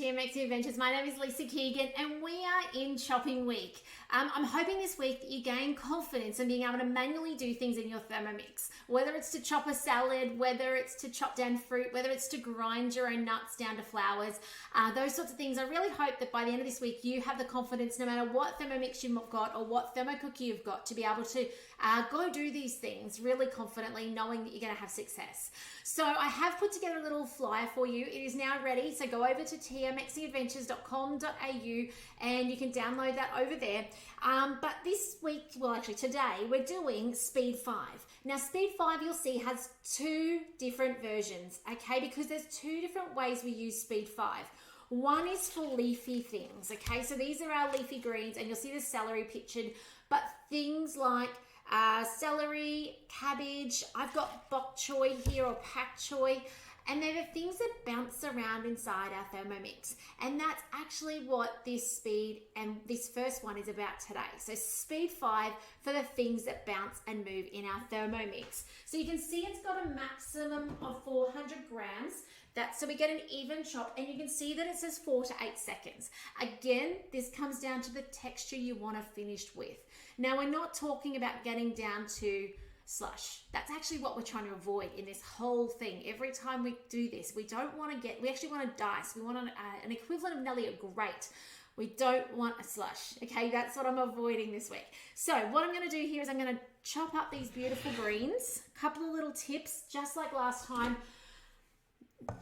TMX Adventures. My name is Lisa Keegan and we are in shopping week. I'm hoping this week that you gain confidence in being able to manually do things in your Thermomix. Whether it's to chop a salad, whether it's to chop down fruit, whether it's to grind your own nuts down to flours, those sorts of things. I really hope that by the end of this week you have the confidence, no matter what Thermomix you've got or what thermocooker you've got, to be able to go do these things really confidently, knowing that you're going to have success. So I have put together a little flyer for you. It is now ready, so go over to tmxadventures.com.au and you can download that over there. But this week, well actually today, we're doing Speed 5. Now Speed 5, you'll see, has two different versions, okay, because there's two different ways we use Speed 5. One is for leafy things, okay, so these are our leafy greens and you'll see the celery pictured, but things like celery, cabbage, I've got bok choy here or pak choy, and they're the things that bounce around inside our Thermomix. And that's actually what this speed and this first one is about today. So Speed 5 for the things that bounce and move in our Thermomix. So you can see it's got a maximum of 400 grams. So we get an even chop, and you can see that it says 4 to 8 seconds. Again, this comes down to the texture you want to finish with. Now we're not talking about getting down to slush. That's actually what we're trying to avoid in this whole thing. Every time we do this, we actually want to dice. We want an equivalent of nearly a grate. We don't want a slush. Okay, that's what I'm avoiding this week. So what I'm going to do here is I'm going to chop up these beautiful greens. A couple of little tips, just like last time.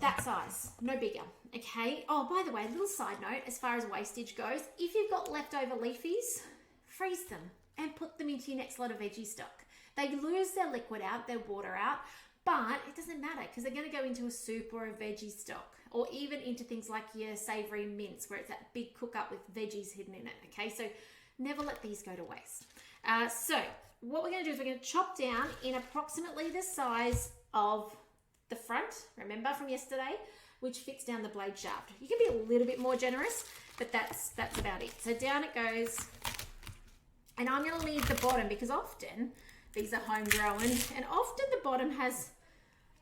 That size, no bigger, okay? Oh, by the way, little side note, as far as wastage goes, if you've got leftover leafies, freeze them and put them into your next lot of veggie stock. They lose their liquid out, their water out, but it doesn't matter because they're going to go into a soup or a veggie stock, or even into things like your savory mince where it's that big cook up with veggies hidden in it, okay? So never let these go to waste. So what we're going to do is we're going to chop down in approximately the size of the front, remember from yesterday, which fits down the blade shaft. You can be a little bit more generous, but that's about it. So down it goes, and I'm going to leave the bottom because often these are homegrown, and often the bottom has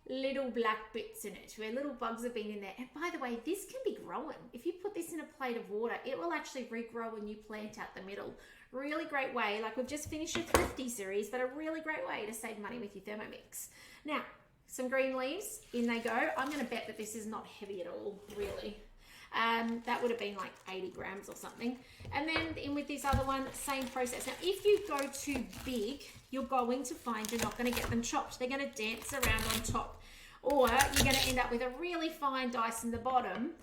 little black bits in it where little bugs have been in there. And by the way, this can be growing. If you put this in a plate of water, it will actually regrow when you plant out the middle. Really great way. Like, we've just finished a thrifty series, but a really great way to save money with your Thermomix. Now, some green leaves, in they go. I'm going to bet that this is not heavy at all, really. That would have been like 80 grams or something. And then in with this other one, same process. Now, if you go too big, you're going to find you're not going to get them chopped. They're going to dance around on top. Or you're going to end up with a really fine dice in the bottom,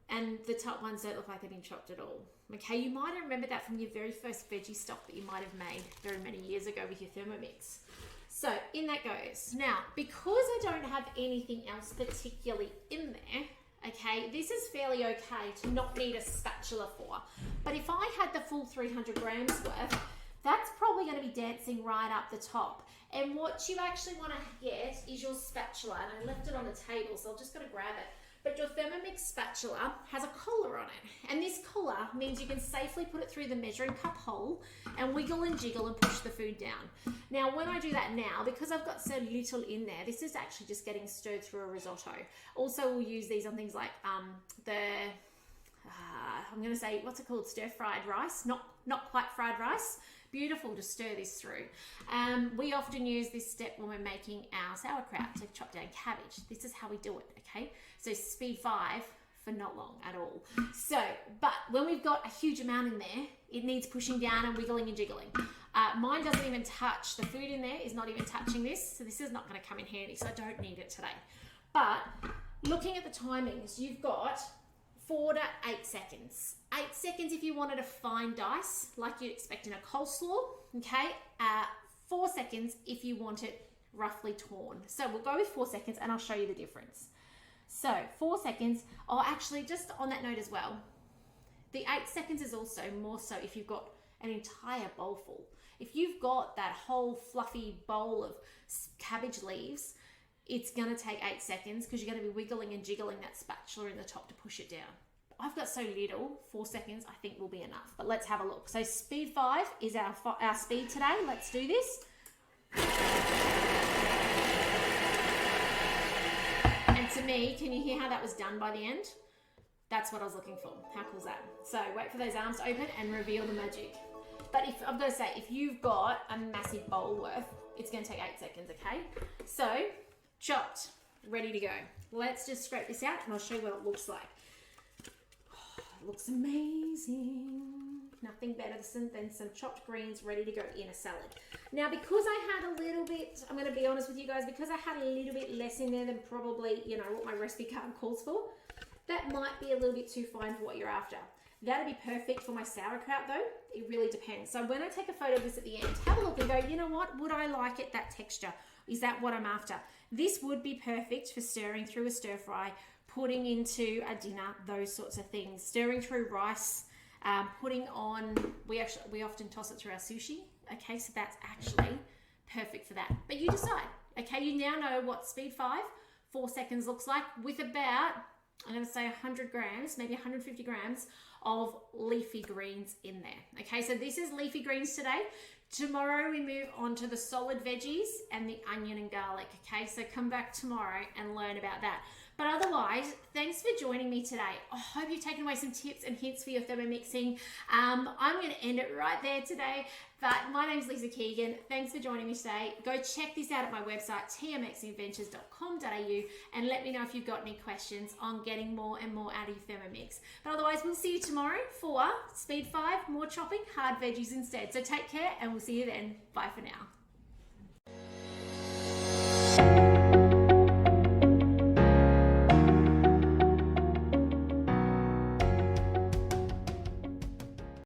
and the top ones don't look like they've been chopped at all. Okay, you might remember that from your very first veggie stock that you might have made very many years ago with your Thermomix. So in that goes. Now, because I don't have anything else particularly in there, okay, this is fairly okay to not need a spatula for. But if I had the full 300 grams worth, that's probably going to be dancing right up the top. And what you actually want to get is your spatula. And I left it on the table, so I've just got to grab it. But your Thermomix spatula has a collar on it. And this collar means you can safely put it through the measuring cup hole and wiggle and jiggle and push the food down. Now, when I do that now, because I've got so little in there, this is actually just getting stirred through a risotto. Also, we'll use these on things like I'm going to say, what's it called? Stir-fried rice. Not quite fried rice. Beautiful to stir this through. We often use this step when we're making our sauerkraut to chop down cabbage. This is how we do it, okay? So Speed 5 for not long at all. So, but when we've got a huge amount in there, it needs pushing down and wiggling and jiggling. Mine doesn't even touch, the food in there is not even touching this, so this is not going to come in handy, so I don't need it today. But looking at the timings, you've got 4 to 8 seconds. 8 seconds if you wanted a fine dice, like you'd expect in a coleslaw, okay? 4 seconds if you want it roughly torn. So we'll go with 4 seconds and I'll show you the difference. So 4 seconds, oh actually just on that note as well, the 8 seconds is also more so if you've got an entire bowl full. If you've got that whole fluffy bowl of cabbage leaves, it's going to take 8 seconds because you're going to be wiggling and jiggling that spatula in the top to push it down. I've got so little, 4 seconds I think will be enough. But let's have a look. So Speed 5 is our speed today. Let's do this. And to me, can you hear how that was done by the end? That's what I was looking for. How cool is that? So wait for those arms to open and reveal the magic. But if I'm going to say, if you've got a massive bowl worth, it's going to take 8 seconds, okay? So chopped, ready to go. Let's just scrape this out and I'll show you what it looks like. Oh, it looks amazing. Nothing better than some chopped greens ready to go in a salad. Now, because I had a little bit, I'm going to be honest with you guys, because I had a little bit less in there than probably, you know, what my recipe card calls for, that might be a little bit too fine for what you're after. That'd be perfect for my sauerkraut though. It really depends. So when I take a photo of this at the end, have a look and go, you know what, would I like it that texture? Is that what I'm after? This would be perfect for stirring through a stir fry, putting into a dinner, those sorts of things. Stirring through rice, putting on, we often toss it through our sushi. Okay, so that's actually perfect for that. But you decide. Okay, you now know what speed 5, 4 seconds looks like with about, I'm going to say 100 grams, maybe 150 grams of leafy greens in there. Okay, so this is leafy greens today. Tomorrow we move on to the solid veggies and the onion and garlic. Okay, so come back tomorrow and learn about that. But otherwise, thanks for joining me today. I hope you've taken away some tips and hints for your Thermomixing. I'm going to end it right there today. But my name's Lisa Keegan. Thanks for joining me today. Go check this out at my website, tmxadventures.com.au, and let me know if you've got any questions on getting more and more out of your Thermomix. But otherwise, we'll see you tomorrow for Speed 5, more chopping, hard veggies instead. So take care, and we'll see you then. Bye for now.